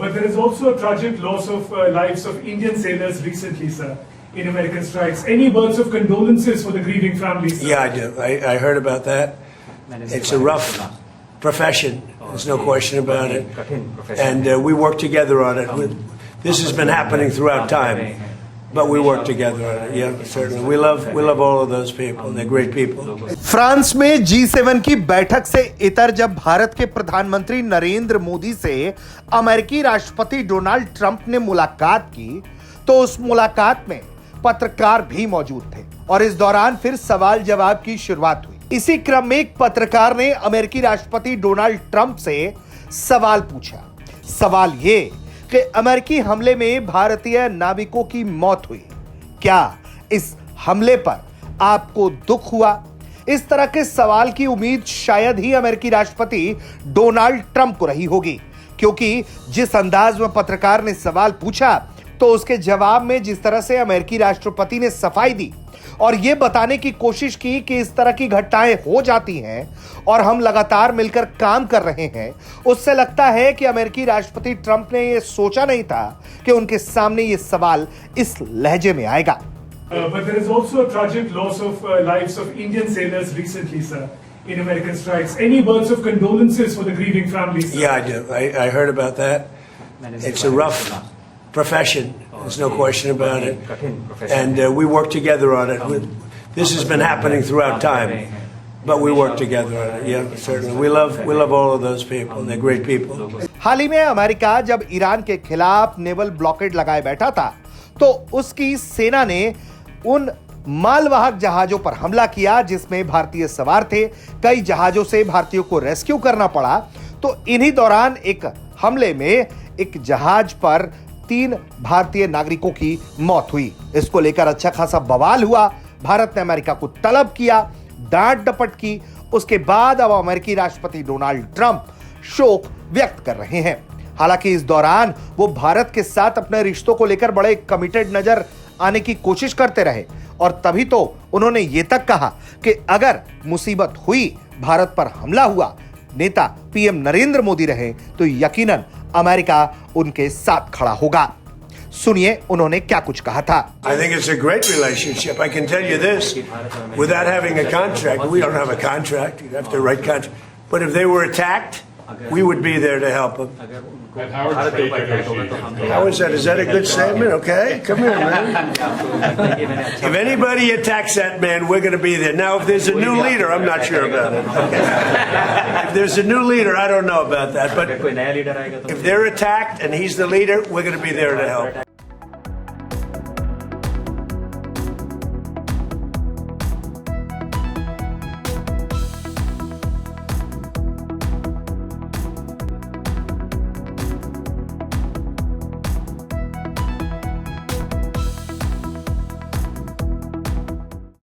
But there is also a tragic loss of lives of Indian sailors recently, sir, in American strikes. Any words of condolences for the grieving families? Sir? Yeah, I do. I heard about that. It's a rough profession. There's no question about it. And we work together on it. This has been happening throughout time. But we work together on it. Yeah, certainly. We love all of those people. They're great people. France में G7 की बैठक से इतर जब भारत के प्रधानमंत्री नरेंद्र मोदी से अमेरिकी राष्ट्रपति डोनाल्ड ट्रंप ने मुलाकात की, तो उस मुलाकात में पत्रकार भी मौजूद थे और इस दौरान फिर सवाल जवाब की शुरुआत हुई। इसी क्रम में एक पत्रकार ने अमेरिकी राष्ट्रपति डोनाल्ड ट्रंप से सवाल पूछा। सवाल ये कि अमेरिकी हमले में भारतीय नाविकों की मौत हुई, क्या इस हमले पर आपको दुख हुआ? इस तरह के सवाल की उम्मीद शायद ही अमेरिकी राष्ट्रपति डोनाल्ड ट्रंप को रही होगी, क्योंकि जिस अंदाज में पत्रकार ने सवाल पूछा, तो उसके जवाब में जिस तरह से अमेरिकी राष्ट्रपति ने सफाई दी और यह बताने की कोशिश की कि इस तरह की घटनाएं हो जाती हैं और हम लगातार मिलकर काम कर रहे हैं, उससे लगता है कि अमेरिकी राष्ट्रपति ट्रंप ने यह सोचा नहीं था कि उनके सामने यह सवाल इस लहजे में आएगा। But there is also a tragic loss of lives of Indian sailors recently, sir, in American strikes. Any words of condolences for the grieving families? Sir? Yeah, I do. I heard about that. It's a rough profession. There's no question about it. And we work together on it. This has been happening throughout time. But we work together on it. Yeah, certainly. We love all of those people. They're great people. हाल ही में America जब Iran के खिलाफ naval blockade लगाए बैठा था, तो उसकी सेना ने उन मालवाहक जहाजों पर हमला किया जिसमें भारतीय सवार थे। कई जहाजों से भारतीयों को रेस्क्यू करना पड़ा। तो इन्हीं दौरान एक हमले में एक जहाज पर 3 भारतीय नागरिकों की मौत हुई। इसको लेकर अच्छा खासा बवाल हुआ। भारत ने अमेरिका को तलब किया, डांट डपट की। उसके बाद अब अमेरिकी राष्ट्रपति डोनाल्ड ट्रंप शोक व्यक्त कर रहे हैं। हालांकि इस दौरान वो भारत के साथ अपने रिश्तों को लेकर बड़े कमिटेड नजर आने की कोशिश करते रहे और तभी तो उन्होंने ये तक कहा कि अगर मुसीबत हुई, भारत पर हमला हुआ, नेता पीएम नरेंद्र मोदी रहे, तो यकीनन अमेरिका उनके साथ खड़ा होगा। सुनिए उन्होंने क्या कुछ कहा था। I think it's a great relationship. I can tell you this, without having a contract, we don't have a contract. You have to write contract. But if they were attacked, we would be there to help them. How is that? Is that a good statement? Okay, come here, man. If anybody attacks that man, we're going to be there. Now, if there's a new leader, I'm not sure about it. If there's a new leader, I don't know about that. But if they're attacked and he's the leader, we're going to be there to help.